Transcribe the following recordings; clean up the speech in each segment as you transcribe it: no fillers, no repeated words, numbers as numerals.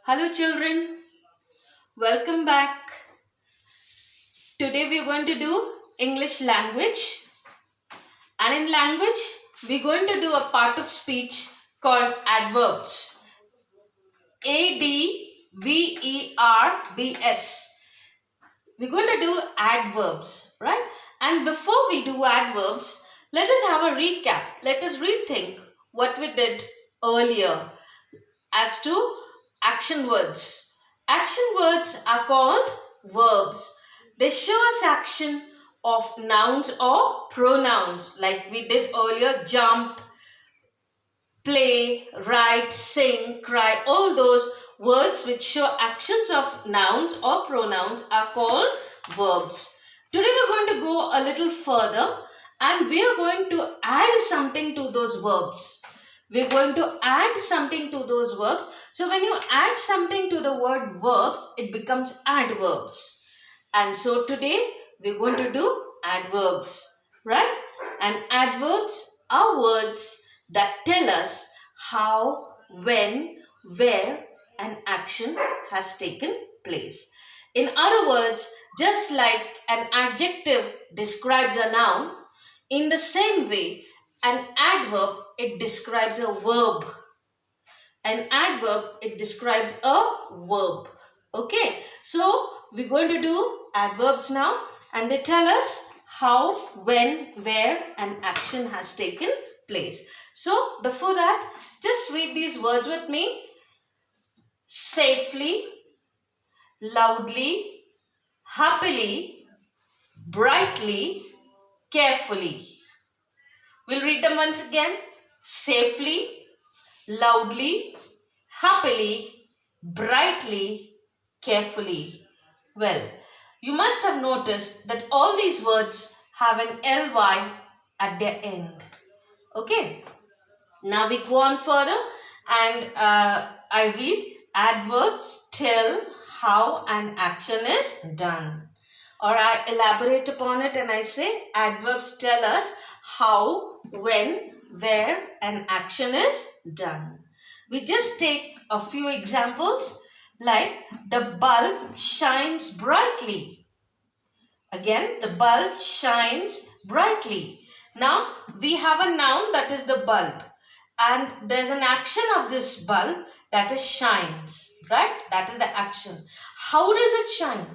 Hello children, welcome back. Today we are going to do English language, and in language we are going to do a part of speech called adverbs. Adverbs. We're going to do adverbs, right? And before we do adverbs, let us have a recap. Let us rethink what we did earlier as to action words. Action words are called verbs. They show us action of nouns or pronouns like we did earlier: jump, play, write, sing, cry. All those words which show actions of nouns or pronouns are called verbs. Today we're going to go a little further and we are going to add something to those verbs. We're going to add something to those verbs. So when you add something to the word verbs, it becomes adverbs. And so today we're going to do adverbs, right? And adverbs are words that tell us how, when, where an action has taken place. In other words, just like an adjective describes a noun, in the same way, an adverb, it describes a verb. An adverb, it describes a verb. Okay, so we're going to do adverbs now, and they tell us how, when, where an action has taken place. So before that, just read these words with me. Safely, loudly, happily, brightly, carefully. We'll read them once again. Safely, loudly, happily, brightly, carefully. Well, you must have noticed that all these words have an ly at their end. Okay. Now we go on further and I read adverbs tell how an action is done. Or I elaborate upon it and I say adverbs tell us how, when, where an action is done. We just take a few examples like the bulb shines brightly. Again, the bulb shines brightly. Now, we have a noun that is the bulb. And there's an action of this bulb that is shines, right? That is the action. How does it shine?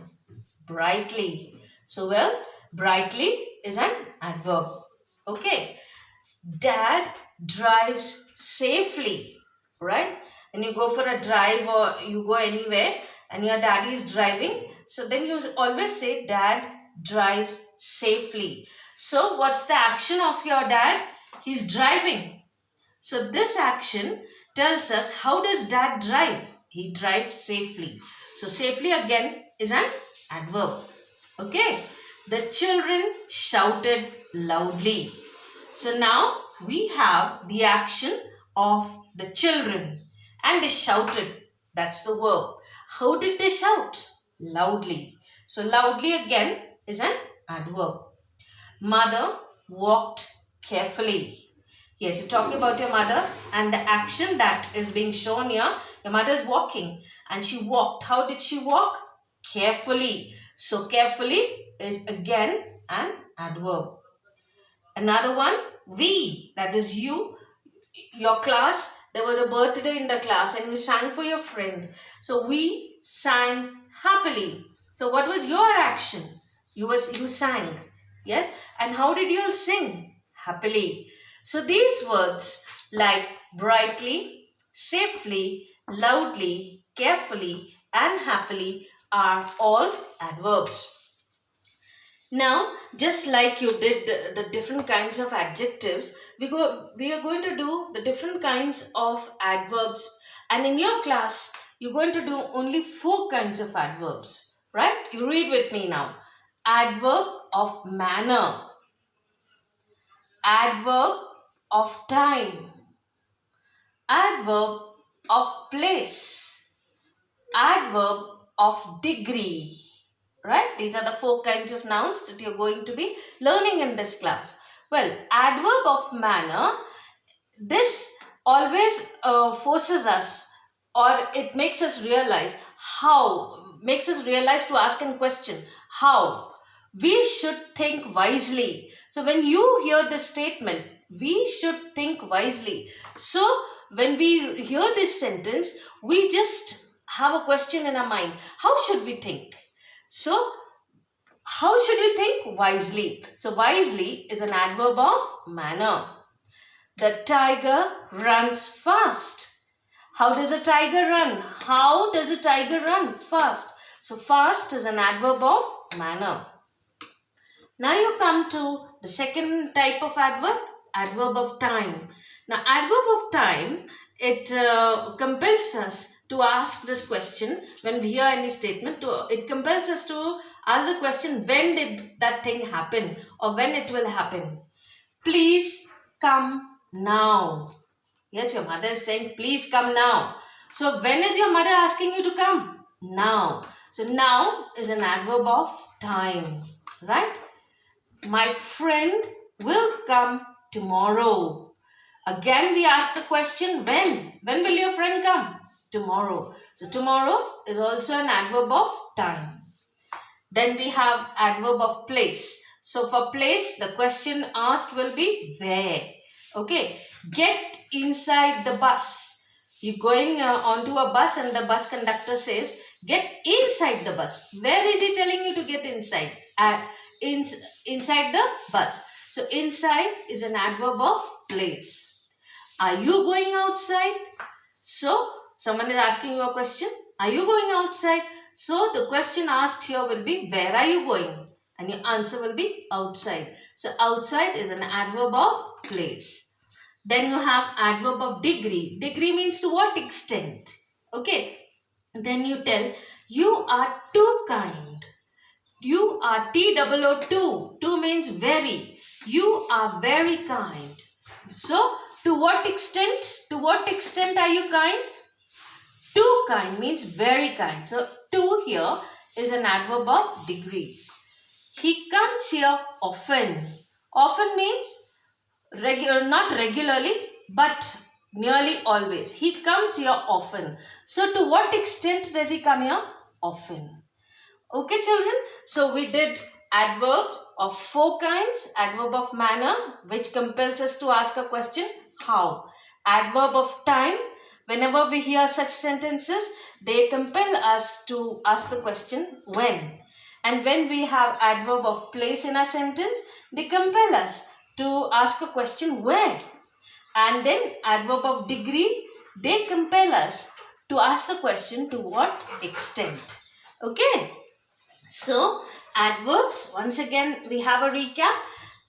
Brightly. So, well, brightly is an adverb. Okay. Dad drives safely, right? When you go for a drive or you go anywhere and your daddy is driving, so then you always say dad drives safely. So what's the action of your dad? He's driving. So this action tells us how does dad drive? He drives safely. So safely again is an adverb. Okay. The children shouted loudly. So now we have the action of the children and they shouted. That's the verb. How did they shout? Loudly. So loudly again is an adverb. Mother walked carefully. Yes, you're talking about your mother and the action that is being shown here. Your mother is walking and she walked. How did she walk? Carefully. So carefully is again an adverb. Another one, we, that is you, your class, there was a birthday in the class and you sang for your friend. So we sang happily. So what was your action? You sang. Yes. And how did you all sing? Happily. So these words like brightly, safely, loudly, carefully and happily are all adverbs. Now, just like you did the different kinds of adjectives, we are going to do the different kinds of adverbs. And in your class, you're going to do only 4 kinds of adverbs. Right? You read with me now. Adverb of manner. Adverb of time. Adverb of place. Adverb of degree. Right? These are the 4 kinds of nouns that you're going to be learning in this class. Well, adverb of manner, this always forces us or it makes us realize to ask a question, how we should think wisely. So when you hear this statement, we should think wisely. So when we hear this sentence, we just have a question in our mind. How should we think? So how should you think? Wisely. So wisely is an adverb of manner. The tiger runs fast. How does a tiger run? How does a tiger run? Fast. So fast is an adverb of manner. Now you come to the second type of adverb, adverb of time. Now adverb of time, it compels us to ask this question when we hear any statement. It compels us to ask the question, when did that thing happen or when it will happen. Please come now. Yes, your mother is saying, please come now. So when is your mother asking you to come? Now. So now is an adverb of time, right? My friend will come tomorrow. Again, we ask the question, when? When will your friend come? Tomorrow. So tomorrow is also an adverb of time. Then we have adverb of place. So for place, the question asked will be where. Okay. Get inside the bus. You're going onto a bus and the bus conductor says, get inside the bus. Where is he telling you to get inside? Inside the bus. So inside is an adverb of place. Are you going outside? So someone is asking you a question. Are you going outside? So the question asked here will be, where are you going? And your answer will be outside. So outside is an adverb of place. Then you have adverb of degree. Degree means to what extent. Okay. Then you tell, you are too kind. You are T-O-O-2. Two means very. You are very kind. So, to what extent? To what extent are you kind? Too kind means very kind. So, to here is an adverb of degree. He comes here often. Often means not regularly, but nearly always. He comes here often. So, to what extent does he come here? Often. Okay, children. So, we did adverbs of 4 kinds. Adverb of manner, which compels us to ask a question, how. Adverb of time. Whenever we hear such sentences, they compel us to ask the question, when. And when we have adverb of place in a sentence, they compel us to ask a question, where. And then adverb of degree, they compel us to ask the question, to what extent. Okay. So, adverbs, once again we have a recap.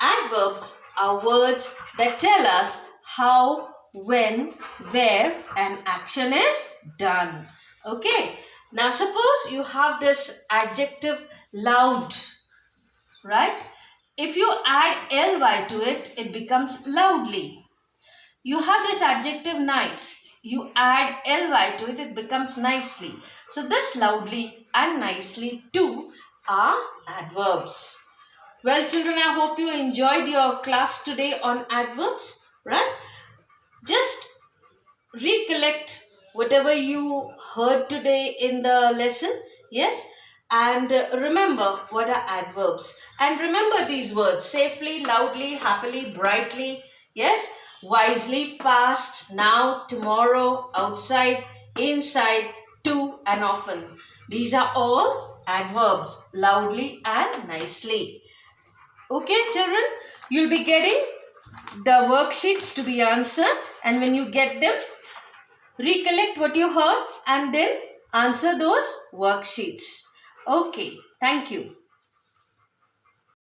Adverbs are words that tell us how, when, where an action is done. Okay. Now, suppose you have this adjective loud, right? If you add ly to it, it becomes loudly. You have this adjective nice. You add ly to it, it becomes nicely. So this loudly and nicely too are adverbs. Well, children, I hope you enjoyed your class today on adverbs, right? Just recollect whatever you heard today in the lesson, yes? And remember what are adverbs. And remember these words, safely, loudly, happily, brightly, yes? Wisely, fast, now, tomorrow, outside, inside, to, and often. These are all adverbs, loudly and nicely. Okay, children, you'll be getting the worksheets to be answered, and when you get them, recollect what you heard and then answer those worksheets. Okay, thank you.